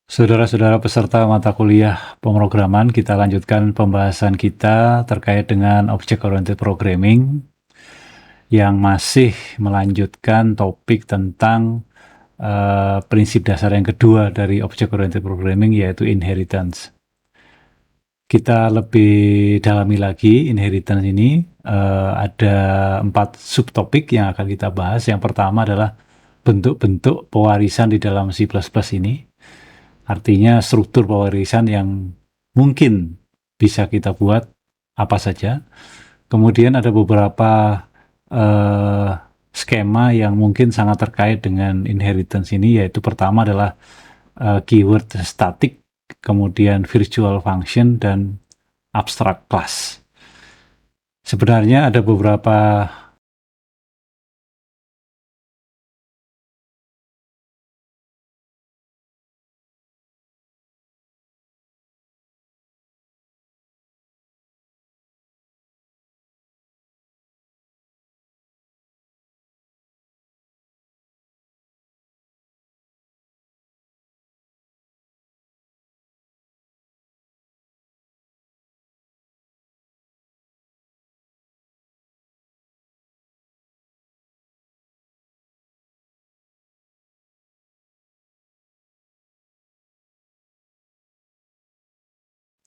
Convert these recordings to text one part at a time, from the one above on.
Saudara-saudara peserta mata kuliah pemrograman, kita lanjutkan pembahasan kita terkait dengan Object Oriented Programming yang masih melanjutkan topik tentang prinsip dasar yang kedua dari Object Oriented Programming, yaitu inheritance. Kita lebih dalami lagi inheritance ini. Ada 4 subtopik yang akan kita bahas. Yang pertama adalah bentuk-bentuk pewarisan di dalam C++ ini. Artinya struktur pewarisan yang mungkin bisa kita buat apa saja. Kemudian ada beberapa skema yang mungkin sangat terkait dengan inheritance ini, yaitu pertama adalah keyword static, kemudian virtual function, dan abstract class. Sebenarnya ada beberapa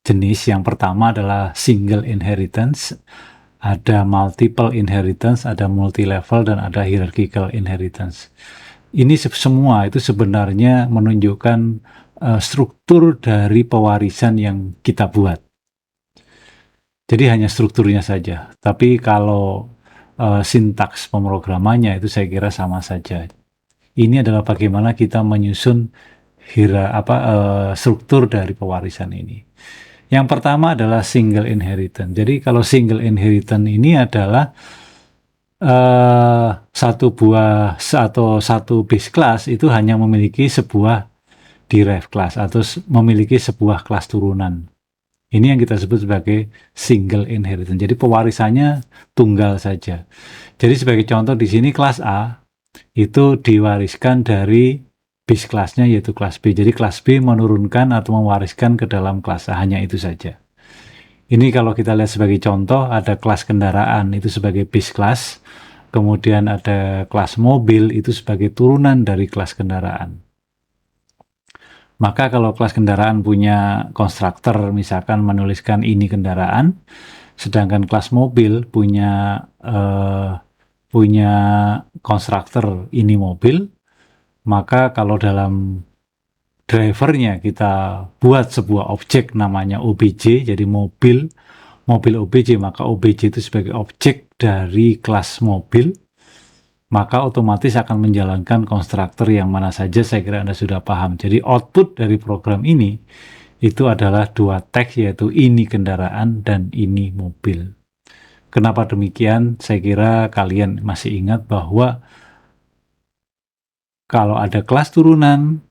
jenis. Yang pertama adalah single inheritance, ada multiple inheritance, ada multi-level, dan ada hierarchical inheritance. Ini semua itu sebenarnya menunjukkan struktur dari pewarisan yang kita buat. Jadi hanya strukturnya saja. Tapi kalau sintaks pemrogramannya itu saya kira sama saja. Ini adalah bagaimana kita menyusun struktur dari pewarisan ini. Yang pertama adalah single inheritance. Jadi kalau single inheritance ini adalah satu base class itu hanya memiliki sebuah derived class atau memiliki sebuah kelas turunan. Ini yang kita sebut sebagai single inheritance. Jadi pewarisannya tunggal saja. Jadi sebagai contoh di sini kelas A itu diwariskan dari base kelasnya, yaitu kelas B. Jadi kelas B menurunkan atau mewariskan ke dalam kelas A, hanya itu saja. Ini kalau kita lihat sebagai contoh, ada kelas kendaraan itu sebagai base class, kemudian ada kelas mobil itu sebagai turunan dari kelas kendaraan. Maka kalau kelas kendaraan punya konstruktor, misalkan menuliskan ini kendaraan, sedangkan kelas mobil punya konstruktor ini mobil, maka kalau dalam drivernya kita buat sebuah objek namanya OBJ, jadi mobil OBJ, maka OBJ itu sebagai objek dari kelas mobil, maka otomatis akan menjalankan konstruktor yang mana saja. Saya kira Anda sudah paham. Jadi output dari program ini itu adalah dua teks, yaitu ini kendaraan dan ini mobil. Kenapa demikian? Saya kira kalian masih ingat bahwa kalau ada kelas turunan,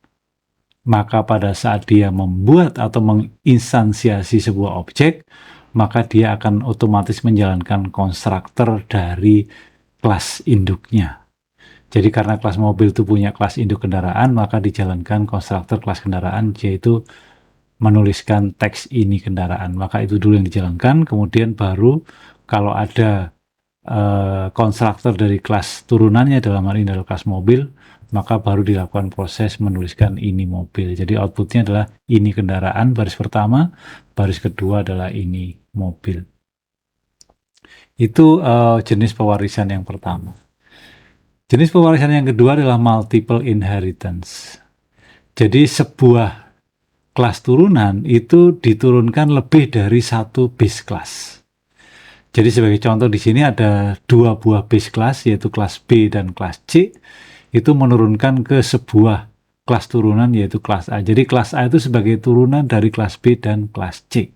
maka pada saat dia membuat atau menginstansiasi sebuah objek, maka dia akan otomatis menjalankan konstruktor dari kelas induknya. Jadi karena kelas mobil itu punya kelas induk kendaraan, maka dijalankan konstruktor kelas kendaraan, yaitu menuliskan teks ini kendaraan. Maka itu dulu yang dijalankan, kemudian baru kalau ada konstruktor dari kelas turunannya, dalam hal ini adalah kelas mobil, maka baru dilakukan proses menuliskan ini mobil. Jadi outputnya adalah ini kendaraan baris pertama, baris kedua adalah ini mobil. Itu jenis pewarisan yang pertama. Jenis pewarisan yang kedua adalah multiple inheritance. Jadi sebuah kelas turunan itu diturunkan lebih dari satu base class. Jadi sebagai contoh di sini ada dua buah base class, yaitu kelas B dan kelas C, itu menurunkan ke sebuah kelas turunan, yaitu kelas A. Jadi kelas A itu sebagai turunan dari kelas B dan kelas C.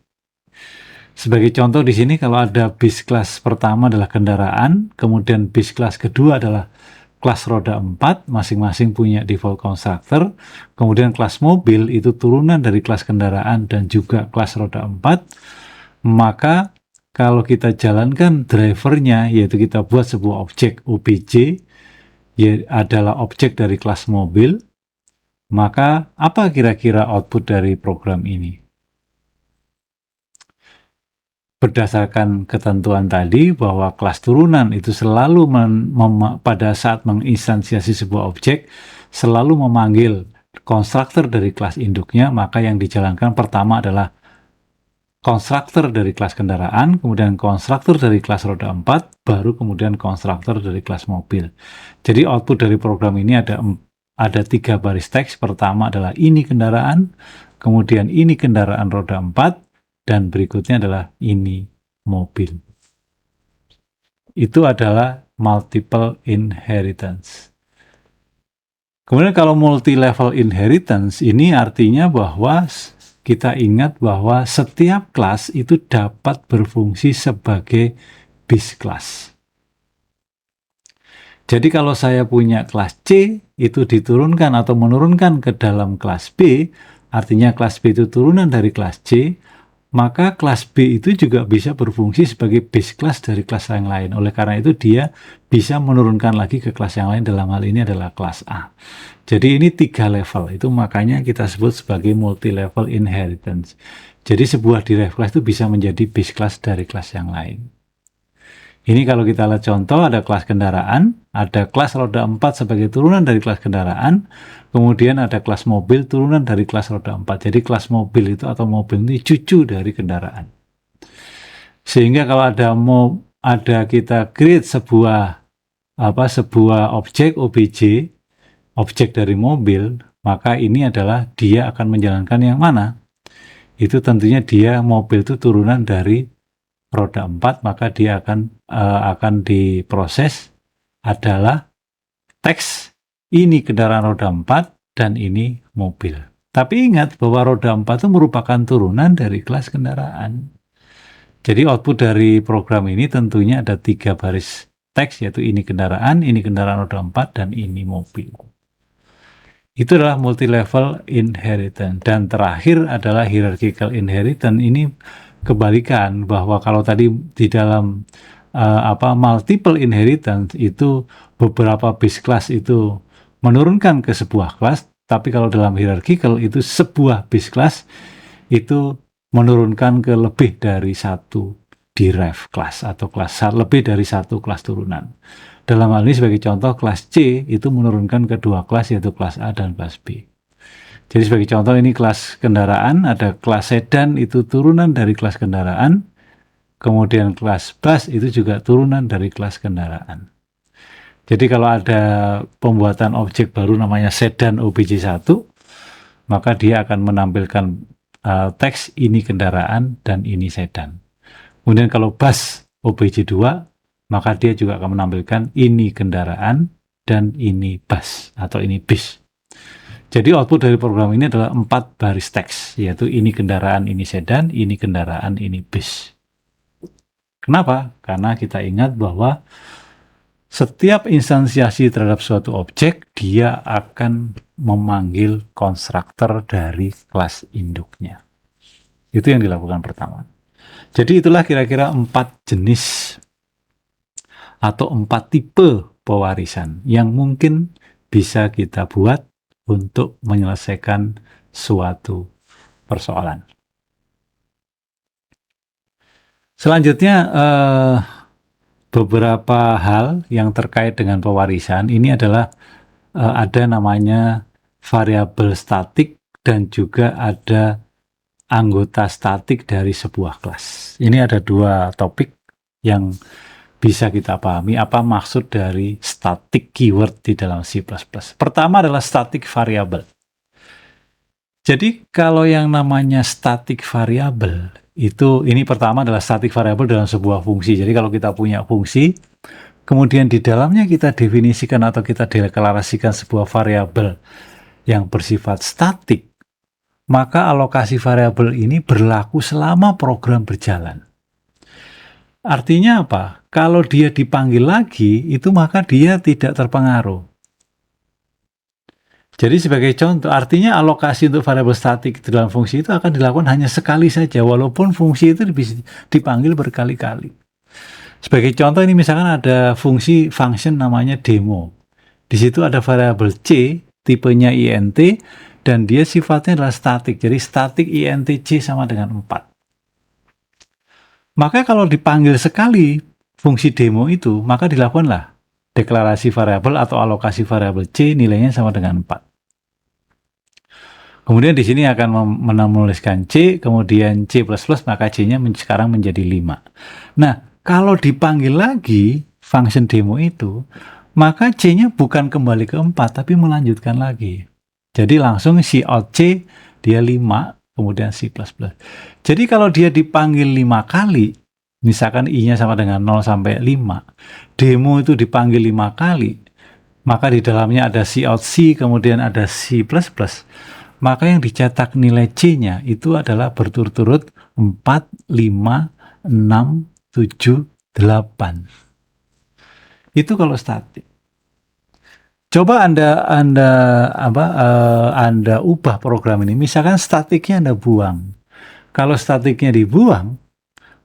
Sebagai contoh di sini kalau ada base class pertama adalah kendaraan, kemudian base class kedua adalah kelas roda 4, masing-masing punya default constructor, kemudian kelas mobil itu turunan dari kelas kendaraan dan juga kelas roda 4, maka kalau kita jalankan drivernya, yaitu kita buat sebuah objek OBJ, adalah objek dari kelas mobil, Maka apa kira-kira output dari program ini? Berdasarkan ketentuan tadi bahwa kelas turunan itu selalu pada saat menginstansiasi sebuah objek selalu memanggil konstruktor dari kelas induknya, maka yang dijalankan pertama adalah konstruktor dari kelas kendaraan, kemudian konstruktor dari kelas roda 4, baru kemudian konstruktor dari kelas mobil. Jadi output dari program ini ada 3 baris teks. Pertama adalah ini kendaraan, kemudian ini kendaraan roda 4, dan berikutnya adalah ini mobil. Itu adalah multiple inheritance. Kemudian kalau multi-level inheritance, ini artinya bahwa kita ingat bahwa setiap kelas itu dapat berfungsi sebagai base class. Jadi kalau saya punya kelas C, itu diturunkan atau menurunkan ke dalam kelas B, artinya kelas B itu turunan dari kelas C, maka kelas B itu juga bisa berfungsi sebagai base class dari kelas yang lain. Oleh karena itu dia bisa menurunkan lagi ke kelas yang lain, dalam hal ini adalah kelas A. Jadi ini 3 level, itu makanya kita sebut sebagai multi-level inheritance. Jadi sebuah derived class itu bisa menjadi base class dari kelas yang lain. Ini kalau kita lihat contoh, ada kelas kendaraan, ada kelas roda 4 sebagai turunan dari kelas kendaraan, kemudian ada kelas mobil turunan dari kelas roda 4. Jadi kelas mobil itu atau mobil ini cucu dari kendaraan. Sehingga kalau ada kita create sebuah objek OBJ, objek dari mobil, maka ini adalah dia akan menjalankan yang mana? Itu tentunya dia mobil itu turunan dari roda 4, maka dia akan diproses adalah teks ini kendaraan roda 4 dan ini mobil. Tapi ingat bahwa roda 4 itu merupakan turunan dari kelas kendaraan. Jadi output dari program ini tentunya ada 3 baris teks, yaitu ini kendaraan roda 4, dan ini mobil. Itu adalah multi-level inheritance. Dan terakhir adalah hierarchical inheritance. Ini kebalikan, bahwa kalau tadi di dalam multiple inheritance itu beberapa base class itu menurunkan ke sebuah kelas, tapi kalau dalam hierarchical itu sebuah base class itu menurunkan ke lebih dari satu derived class atau kelas, lebih dari satu kelas turunan. Dalam hal ini sebagai contoh, kelas C itu menurunkan ke 2 kelas, yaitu kelas A dan kelas B. Jadi sebagai contoh ini kelas kendaraan, ada kelas sedan itu turunan dari kelas kendaraan, kemudian kelas bus itu juga turunan dari kelas kendaraan. Jadi kalau ada pembuatan objek baru namanya sedan OBJ1, maka dia akan menampilkan teks ini kendaraan dan ini sedan. Kemudian kalau bus OBJ2, maka dia juga akan menampilkan ini kendaraan dan ini bus atau ini bis. Jadi output dari program ini adalah 4 baris teks, yaitu ini kendaraan, ini sedan, ini kendaraan, ini bis. Kenapa? Karena kita ingat bahwa setiap instansiasi terhadap suatu objek, dia akan memanggil konstruktor dari kelas induknya. Itu yang dilakukan pertama. Jadi itulah kira-kira 4 jenis atau 4 tipe pewarisan yang mungkin bisa kita buat untuk menyelesaikan suatu persoalan. Selanjutnya, beberapa hal yang terkait dengan pewarisan ini adalah ada namanya variabel statik dan juga ada anggota statik dari sebuah kelas. Ini ada 2 topik yang bisa kita pahami apa maksud dari static keyword di dalam C++. Pertama adalah static variable. Jadi kalau yang namanya static variable itu, ini pertama adalah static variable dalam sebuah fungsi. Jadi kalau kita punya fungsi, kemudian di dalamnya kita definisikan atau kita deklarasikan sebuah variabel yang bersifat statik, maka alokasi variabel ini berlaku selama program berjalan. Artinya apa? Kalau dia dipanggil lagi, itu maka dia tidak terpengaruh. Jadi sebagai contoh, artinya alokasi untuk variabel statik dalam fungsi itu akan dilakukan hanya sekali saja, walaupun fungsi itu dipanggil berkali-kali. Sebagai contoh ini misalkan ada fungsi function namanya demo. Di situ ada variabel C tipenya int, dan dia sifatnya adalah statik. Jadi statik int c sama dengan 4. Maka kalau dipanggil sekali fungsi demo itu, maka dilakukanlah deklarasi variabel atau alokasi variabel c nilainya sama dengan 4. Kemudian di sini akan menuliskan c, kemudian c++, maka c-nya sekarang menjadi 5. Nah, kalau dipanggil lagi function demo itu, maka c-nya bukan kembali ke 4, tapi melanjutkan lagi. Jadi langsung si out c, dia 5, kemudian c++. Jadi kalau dia dipanggil 5 kali, misalkan i-nya sama dengan 0 sampai 5, demo itu dipanggil 5 kali, maka di dalamnya ada c out c, kemudian ada c++, maka yang dicetak nilai c-nya itu adalah berturut-turut 4, 5, 6, 7, 8. Itu kalau statik. Coba Anda ubah program ini. Misalkan statiknya Anda buang. Kalau statiknya dibuang,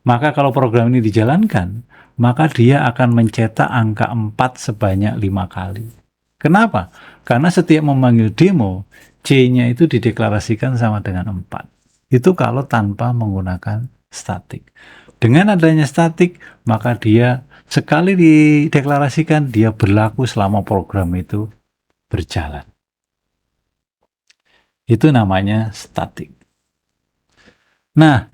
maka kalau program ini dijalankan, maka dia akan mencetak angka 4 sebanyak 5 kali. Kenapa? Karena setiap memanggil demo, C-nya itu dideklarasikan sama dengan 4. Itu kalau tanpa menggunakan statik. Dengan adanya statik, maka dia sekali dideklarasikan, dia berlaku selama program itu berjalan. Itu namanya statik. Nah,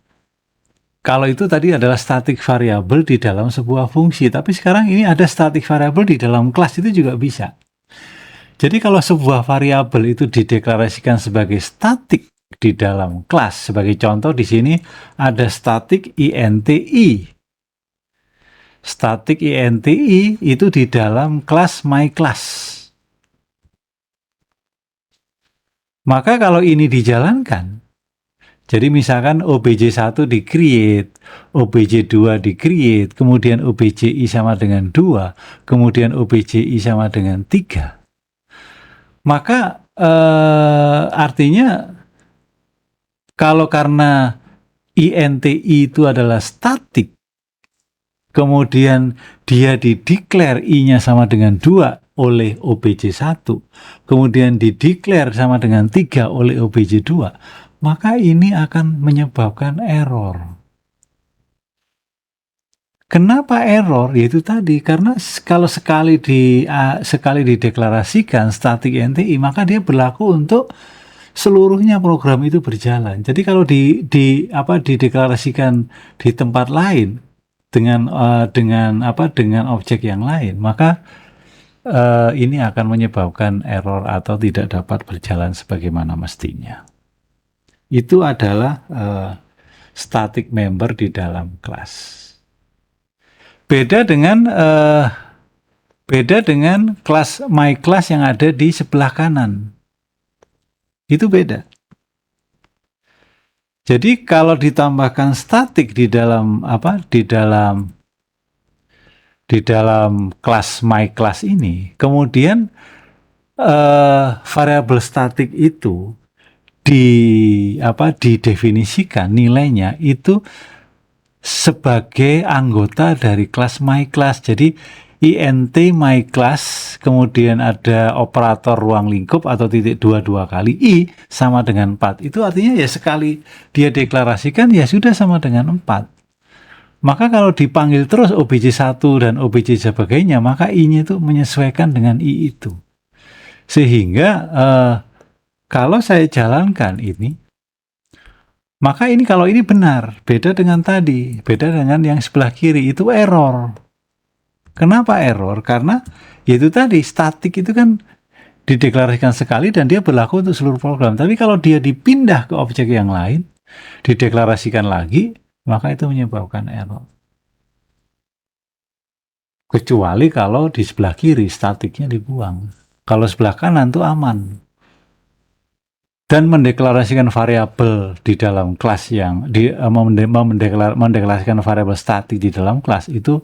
kalau itu tadi adalah static variable di dalam sebuah fungsi, tapi sekarang ini ada static variable di dalam kelas, itu juga bisa. Jadi kalau sebuah variabel itu dideklarasikan sebagai static di dalam kelas, sebagai contoh di sini ada static inti. Static inti itu di dalam kelas myClass. Maka kalau ini dijalankan, jadi misalkan obj1 di-create, obj2 di-create, kemudian obji sama dengan 2, kemudian obji sama dengan 3. Maka artinya kalau karena inti itu adalah statik, kemudian dia dideklar i-nya sama dengan 2 oleh obj1, kemudian dideklar sama dengan 3 oleh obj2, maka ini akan menyebabkan error. Kenapa error? Yaitu tadi, karena kalau sekali dideklarasikan static inti, maka dia berlaku untuk seluruhnya program itu berjalan. Jadi kalau dideklarasikan di tempat lain dengan objek yang lain, maka ini akan menyebabkan error atau tidak dapat berjalan sebagaimana mestinya. Itu adalah static member di dalam kelas. Beda dengan kelas myClass yang ada di sebelah kanan. Itu beda. Jadi kalau ditambahkan statik di dalam kelas myClass ini, kemudian variabel statik itu didefinisikan nilainya itu sebagai anggota dari kelas myClass. Jadi int myClass, kemudian ada operator ruang lingkup atau titik 2 kali i sama dengan 4. Itu artinya ya sekali dia deklarasikan ya sudah sama dengan 4. Maka kalau dipanggil terus obj1 dan obj sebagainya, maka i-nya itu menyesuaikan dengan i itu. Sehingga kalau saya jalankan ini, maka ini kalau ini benar, beda dengan tadi, beda dengan yang sebelah kiri, itu error. Kenapa error? Karena yaitu tadi, statik itu kan dideklarasikan sekali dan dia berlaku untuk seluruh program. Tapi kalau dia dipindah ke objek yang lain, dideklarasikan lagi, maka itu menyebabkan error. Kecuali kalau di sebelah kiri, statiknya dibuang. Kalau sebelah kanan itu aman. Dan mendeklarasikan variabel di dalam kelas yang mendeklarasikan variabel statik di dalam kelas itu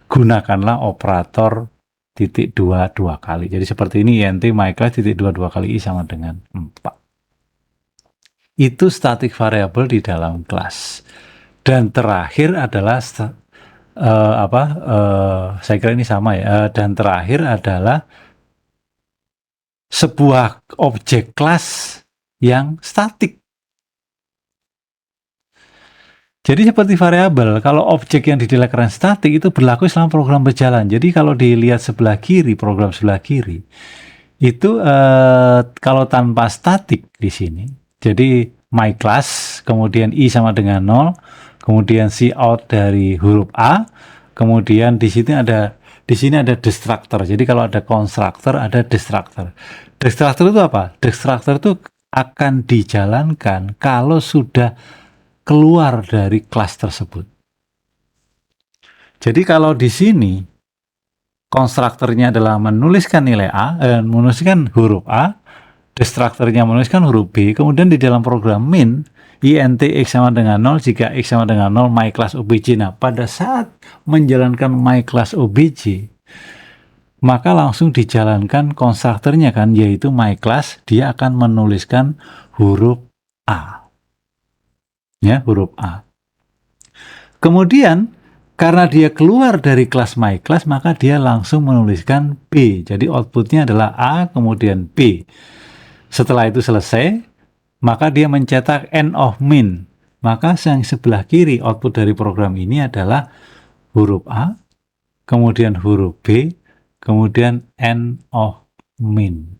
gunakanlah operator titik 2 kali. Jadi seperti ini, int myClass titik 2 kali i sama dengan 4. Itu static variabel di dalam kelas. Dan terakhir adalah saya kira ini sama ya. Dan terakhir adalah sebuah objek kelas yang statik. Jadi seperti variabel, kalau objek yang dideklarasikan statik itu berlaku selama program berjalan. Jadi kalau dilihat sebelah kiri, program sebelah kiri, itu kalau tanpa statik di sini, jadi my class, kemudian i sama dengan 0, kemudian cout dari huruf A, kemudian di sini ada destructor. Jadi kalau ada constructor, ada destructor. Destructor itu apa? Destructor itu akan dijalankan kalau sudah keluar dari kelas tersebut. Jadi kalau di sini konstruktornya adalah menuliskan nilai A, menuliskan huruf A, destruktornya menuliskan huruf B, kemudian di dalam program min, int x sama dengan 0, jika x sama dengan 0, my class obj. Nah, pada saat menjalankan my class obj, maka langsung dijalankan konstruktornya kan, yaitu my class, dia akan menuliskan huruf A. Ya, huruf A. Kemudian karena dia keluar dari kelas my class, maka dia langsung menuliskan B. Jadi outputnya adalah A kemudian B. Setelah itu selesai, maka dia mencetak end of min. Maka yang sebelah kiri output dari program ini adalah huruf A, kemudian huruf B, kemudian end of min.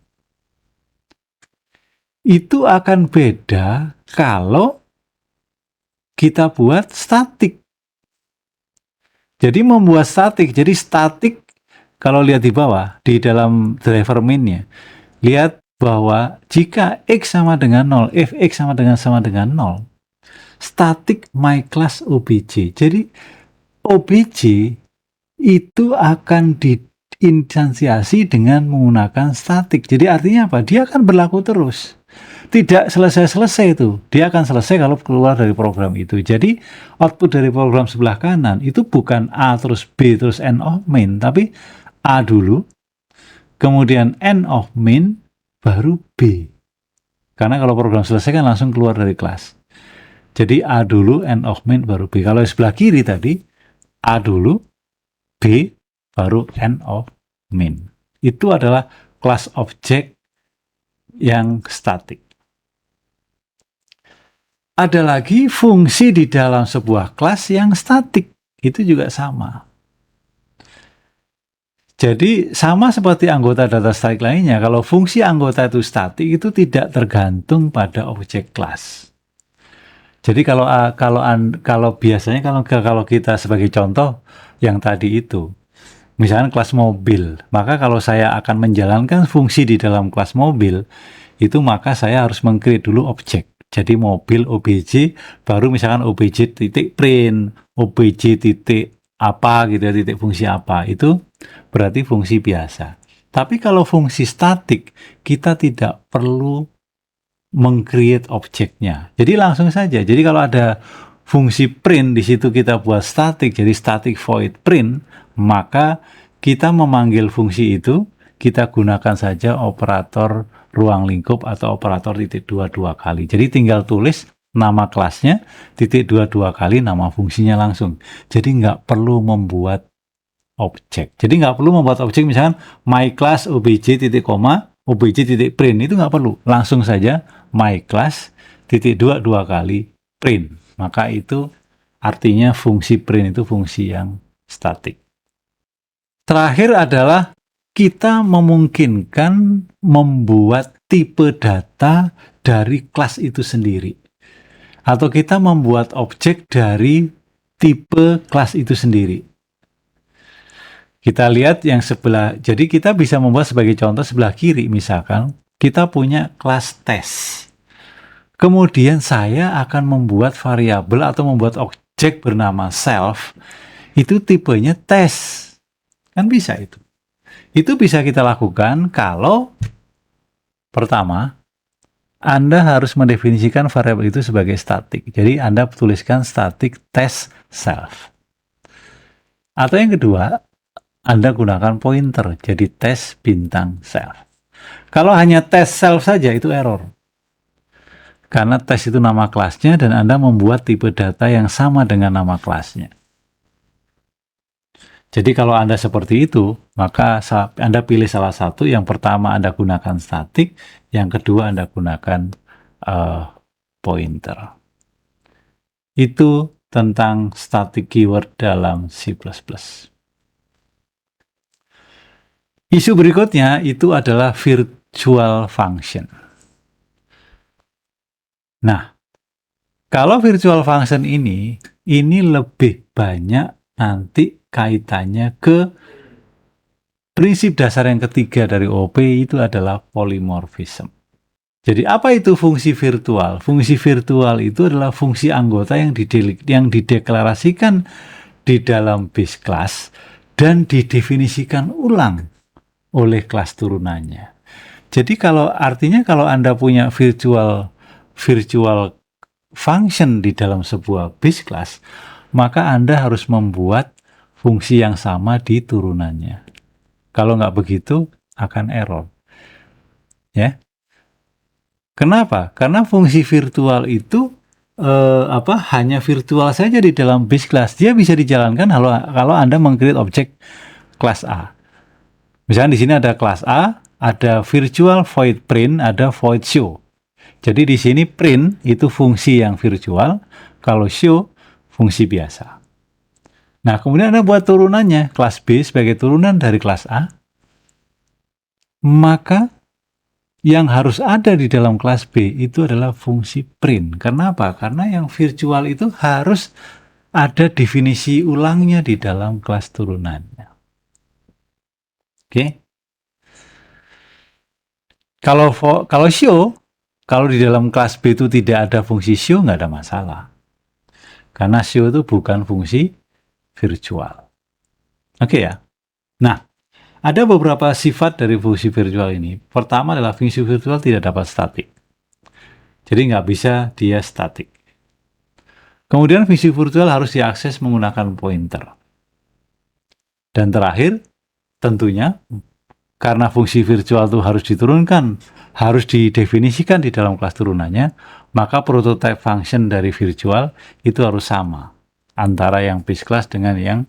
Itu akan beda kalau kita buat statik. Jadi membuat statik, jadi statik kalau lihat di bawah, di dalam driver min-nya, lihat bahwa jika x sama dengan 0, if x sama dengan 0, statik my class obj. Jadi obj itu akan diinstansiasi dengan menggunakan statik. Jadi artinya apa? Dia akan berlaku terus. Tidak selesai-selesai itu. Dia akan selesai kalau keluar dari program itu. Jadi output dari program sebelah kanan itu bukan A terus B terus end of min, tapi A dulu, kemudian end of min, baru B. Karena kalau program selesai kan langsung keluar dari kelas. Jadi A dulu, end of min, baru B. Kalau sebelah kiri tadi, A dulu, B, baru end of min. Itu adalah kelas objek yang statik. Ada lagi fungsi di dalam sebuah kelas yang statik. Itu juga sama. Jadi sama seperti anggota data statik lainnya, kalau fungsi anggota itu statik, itu tidak tergantung pada objek kelas. Jadi kalau biasanya kalau kita sebagai contoh yang tadi itu, misalkan kelas mobil, maka kalau saya akan menjalankan fungsi di dalam kelas mobil, itu maka saya harus meng-create dulu objek. Jadi mobil obj, baru misalkan obj titik print, obj titik apa gitu ya, titik fungsi apa, itu berarti fungsi biasa. Tapi kalau fungsi statik, kita tidak perlu meng-create objeknya. Jadi langsung saja. Jadi kalau ada fungsi print di situ kita buat statik, jadi static void print, maka kita memanggil fungsi itu, kita gunakan saja operator ruang lingkup atau operator titik dua kali. Jadi tinggal tulis nama kelasnya, titik dua kali nama fungsinya langsung. Jadi nggak perlu membuat objek. Jadi nggak perlu membuat objek misalkan my class obj titik koma, obj titik print, itu nggak perlu. Langsung saja my class titik dua kali print. Maka itu artinya fungsi print itu fungsi yang statik. Terakhir adalah kita memungkinkan membuat tipe data dari kelas itu sendiri. Atau kita membuat objek dari tipe kelas itu sendiri. Kita lihat yang sebelah, jadi kita bisa membuat sebagai contoh sebelah kiri misalkan, kita punya kelas test. Kemudian saya akan membuat variabel atau membuat objek bernama self, itu tipenya test. Kan bisa itu. Itu bisa kita lakukan kalau pertama, Anda harus mendefinisikan variabel itu sebagai statik. Jadi Anda tuliskan static test self. Atau yang kedua, Anda gunakan pointer, jadi test bintang self. Kalau hanya test self saja itu error. Karena test itu nama kelasnya dan Anda membuat tipe data yang sama dengan nama kelasnya. Jadi kalau Anda seperti itu, maka Anda pilih salah satu. Yang pertama Anda gunakan static, yang kedua Anda gunakan pointer. Itu tentang static keyword dalam C++. Isu berikutnya itu adalah virtual function. Nah, kalau virtual function ini lebih banyak nanti kaitannya ke prinsip dasar yang ketiga dari OP, itu adalah polymorphism. Jadi apa itu fungsi virtual? Fungsi virtual itu adalah fungsi anggota yang dideklarasikan di dalam base class dan didefinisikan ulang oleh kelas turunannya. Jadi artinya kalau Anda punya virtual function di dalam sebuah base class, maka Anda harus membuat fungsi yang sama di turunannya. Kalau nggak begitu, akan error. Ya. Kenapa? Karena fungsi virtual itu hanya virtual saja di dalam base class. Dia bisa dijalankan kalau Anda meng-create objek kelas A. Misalnya di sini ada kelas A, ada virtual void print, ada void show. Jadi di sini print itu fungsi yang virtual, kalau show fungsi biasa. Nah, kemudian Anda buat turunannya, kelas B sebagai turunan dari kelas A, maka yang harus ada di dalam kelas B itu adalah fungsi print. Kenapa? Karena yang virtual itu harus ada definisi ulangnya di dalam kelas turunannya. Oke. Kalau show, kalau di dalam kelas B itu tidak ada fungsi show, nggak ada masalah. Karena show itu bukan fungsi virtual. Oke ya. Nah, ada beberapa sifat dari fungsi virtual ini. Pertama adalah fungsi virtual tidak dapat static. Jadi nggak bisa dia static. Kemudian fungsi virtual harus diakses menggunakan pointer. Dan terakhir, tentunya karena fungsi virtual itu harus diturunkan, harus didefinisikan di dalam kelas turunannya, maka prototype function dari virtual itu harus sama antara yang base class dengan yang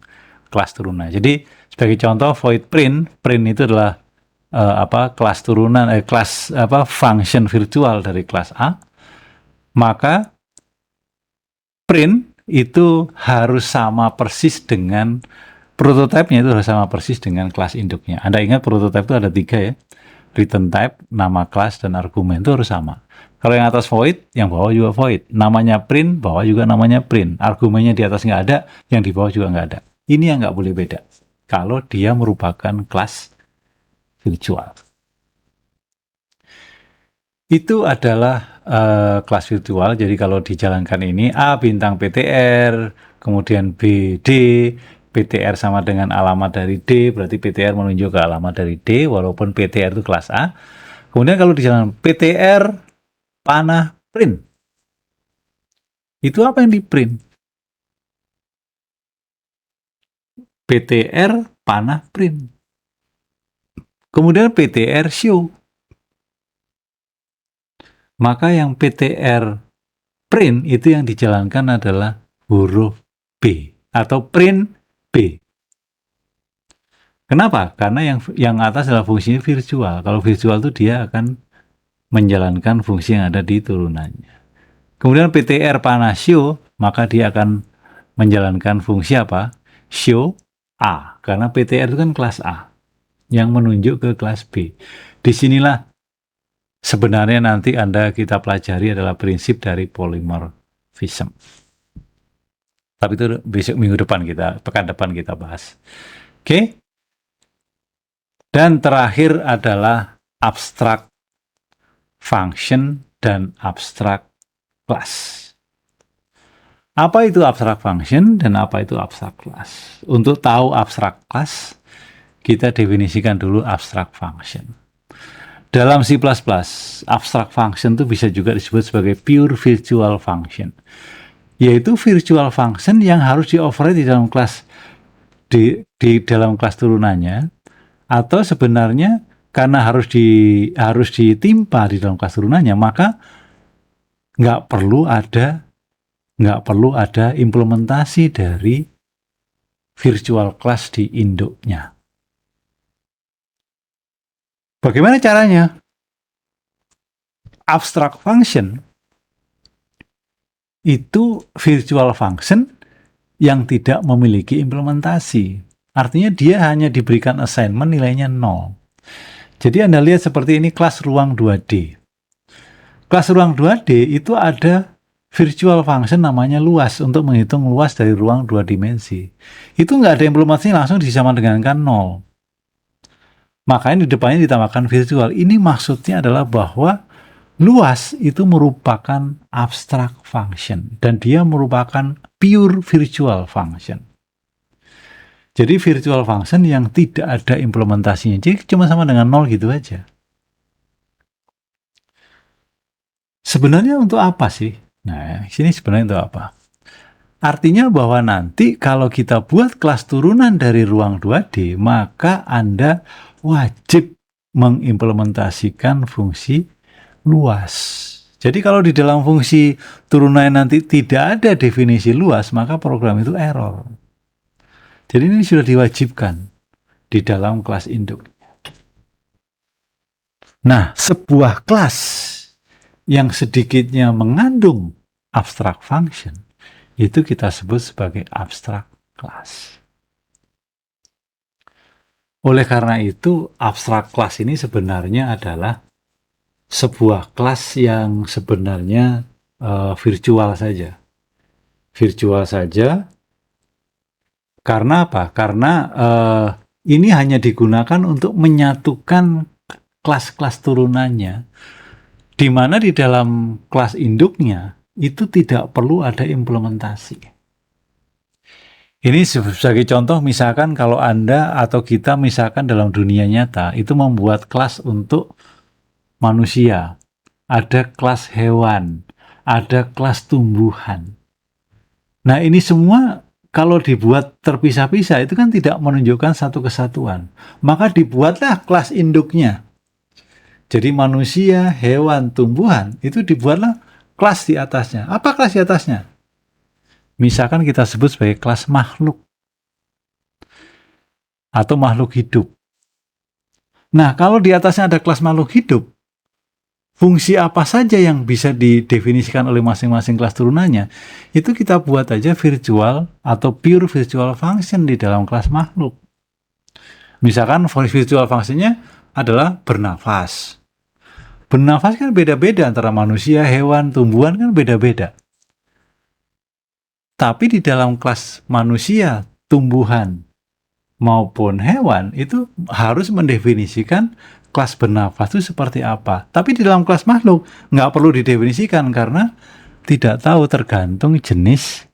kelas turunan. Jadi sebagai contoh void print itu adalah kelas turunan function virtual dari kelas A, maka print itu harus sama persis dengan prototipenya, itu harus sama persis dengan kelas induknya. Anda ingat prototype itu ada 3 ya, return type, nama kelas, dan argumen itu harus sama. Kalau yang atas void, yang bawah juga void. Namanya print, bawah juga namanya print. Argumennya di atas nggak ada, yang di bawah juga nggak ada. Ini yang nggak boleh beda kalau dia merupakan kelas virtual. Itu adalah kelas virtual. Jadi kalau dijalankan ini A bintang PTR, kemudian B D, PTR sama dengan alamat dari D, berarti PTR menunjuk ke alamat dari D, walaupun PTR itu kelas A. Kemudian kalau dijalankan PTR panah print, itu apa yang di print? PTR panah print. Kemudian PTR show. Maka yang PTR print itu yang dijalankan adalah huruf B atau print B. Kenapa? Karena yang atas adalah fungsinya virtual. Kalau virtual itu dia akan menjalankan fungsi yang ada di turunannya. Kemudian PTR panah show, maka dia akan menjalankan fungsi apa? Show A. Karena PTR itu kan kelas A yang menunjuk ke kelas B. Disinilah sebenarnya nanti kita pelajari adalah prinsip dari polymorphism. Tapi itu besok pekan depan kita bahas. Oke. Dan terakhir adalah abstract function dan abstract class. Apa itu abstract function dan apa itu abstract class? Untuk tahu abstract class, kita definisikan dulu abstract function. Dalam C++, abstract function itu bisa juga disebut sebagai pure virtual function, yaitu virtual function yang harus di-override di dalam kelas di dalam kelas turunannya, atau sebenarnya karena harus ditimpa di dalam kelas turunannya, maka nggak perlu ada implementasi dari virtual class di induknya. Bagaimana caranya? Abstract function itu virtual function yang tidak memiliki implementasi. Artinya dia hanya diberikan assignment nilainya 0. Jadi Anda lihat seperti ini kelas ruang 2D. Kelas ruang 2D itu ada virtual function namanya luas untuk menghitung luas dari ruang 2 dimensi. Itu nggak ada implementasinya, langsung disamakan dengan 0. Makanya di depannya ditambahkan virtual. Ini maksudnya adalah bahwa luas itu merupakan abstract function dan dia merupakan pure virtual function. Jadi virtual function yang tidak ada implementasinya. Jadi cuma sama dengan 0 gitu aja. Sebenarnya untuk apa sih? Nah, sini sebenarnya untuk apa? Artinya bahwa nanti kalau kita buat kelas turunan dari ruang 2D, maka Anda wajib mengimplementasikan fungsi luas. Jadi kalau di dalam fungsi turunan nanti tidak ada definisi luas, maka program itu error. Jadi ini sudah diwajibkan di dalam kelas induk. Nah, sebuah kelas yang sedikitnya mengandung abstract function, itu kita sebut sebagai abstract class. Oleh karena itu, abstract class ini sebenarnya adalah sebuah kelas yang sebenarnya virtual saja. Virtual saja. Karena apa? Karena ini hanya digunakan untuk menyatukan kelas-kelas turunannya, di mana di dalam kelas induknya itu tidak perlu ada implementasi. Ini sebagai contoh, misalkan kalau Anda atau kita misalkan dalam dunia nyata itu membuat kelas untuk manusia, ada kelas hewan, ada kelas tumbuhan. Nah, ini semua kalau dibuat terpisah-pisah itu kan tidak menunjukkan satu kesatuan. Maka dibuatlah kelas induknya. Jadi manusia, hewan, tumbuhan itu dibuatlah kelas di atasnya. Apa kelas di atasnya? Misalkan kita sebut sebagai kelas makhluk atau makhluk hidup. Nah, kalau di atasnya ada kelas makhluk hidup, fungsi apa saja yang bisa didefinisikan oleh masing-masing kelas turunannya, itu kita buat aja virtual atau pure virtual function di dalam kelas makhluk. Misalkan virtual function-nya adalah bernafas. Bernafas kan beda-beda antara manusia, hewan, tumbuhan kan beda-beda. Tapi di dalam kelas manusia, tumbuhan, maupun hewan itu harus mendefinisikan kelas bernafas itu seperti apa. Tapi di dalam kelas makhluk nggak perlu didefinisikan karena tidak tahu, tergantung jenis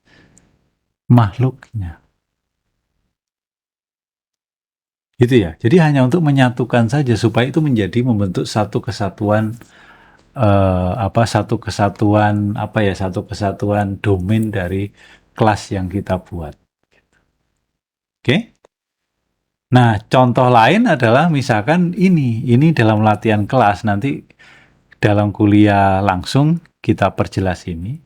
makhluknya. Gitu ya. Jadi hanya untuk menyatukan saja supaya itu membentuk satu kesatuan satu kesatuan domain dari kelas yang kita buat. Oke? Nah, contoh lain adalah misalkan ini dalam latihan kelas, nanti dalam kuliah langsung kita perjelas ini.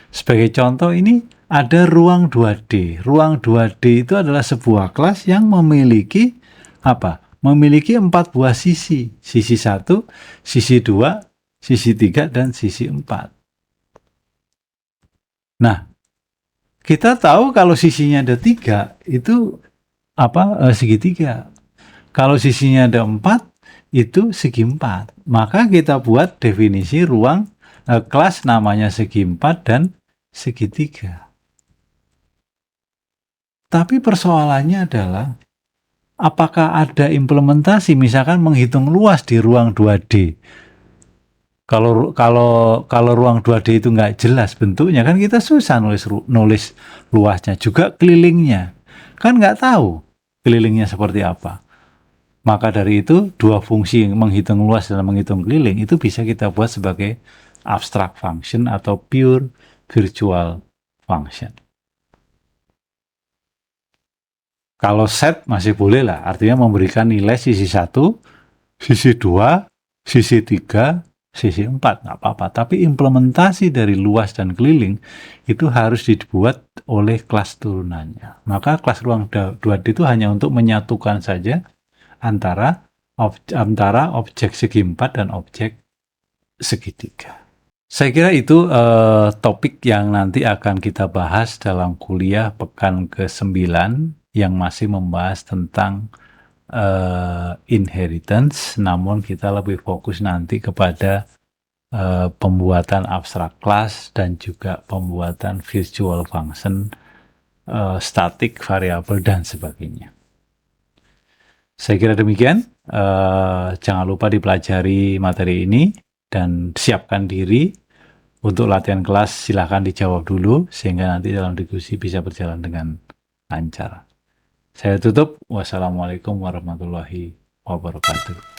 Sebagai contoh ini ada ruang 2D. Ruang 2D itu adalah sebuah kelas yang memiliki apa? Memiliki 4 buah sisi. Sisi 1, sisi 2, sisi 3, dan sisi 4. Nah, kita tahu kalau sisinya ada 3, itu segitiga. Kalau sisinya ada 4, itu segi 4. Maka kita buat definisi ruang kelas namanya segi 4 dan segitiga. Tapi persoalannya adalah apakah ada implementasi misalkan menghitung luas di ruang 2D? Kalau ruang 2D itu nggak jelas bentuknya, kan kita susah nulis luasnya, juga kelilingnya. Kan nggak tahu kelilingnya seperti apa. Maka dari itu, dua fungsi menghitung luas dan menghitung keliling itu bisa kita buat sebagai abstract function atau pure virtual function. Kalau set masih boleh lah, artinya memberikan nilai sisi 1, sisi 2, sisi 3, sisi 4, nggak apa-apa. Tapi implementasi dari luas dan keliling itu harus dibuat oleh kelas turunannya. Maka kelas ruang 2D itu hanya untuk menyatukan saja antara objek segi 4 dan objek segitiga. Saya kira itu topik yang nanti akan kita bahas dalam kuliah pekan ke-9 yang masih membahas tentang inheritance, namun kita lebih fokus nanti kepada pembuatan abstrak class dan juga pembuatan virtual function, static, variabel, dan sebagainya. Saya kira demikian. Jangan lupa dipelajari materi ini dan siapkan diri untuk latihan kelas. Silahkan dijawab dulu sehingga nanti dalam diskusi bisa berjalan dengan lancar. Saya tutup. Wassalamualaikum warahmatullahi wabarakatuh.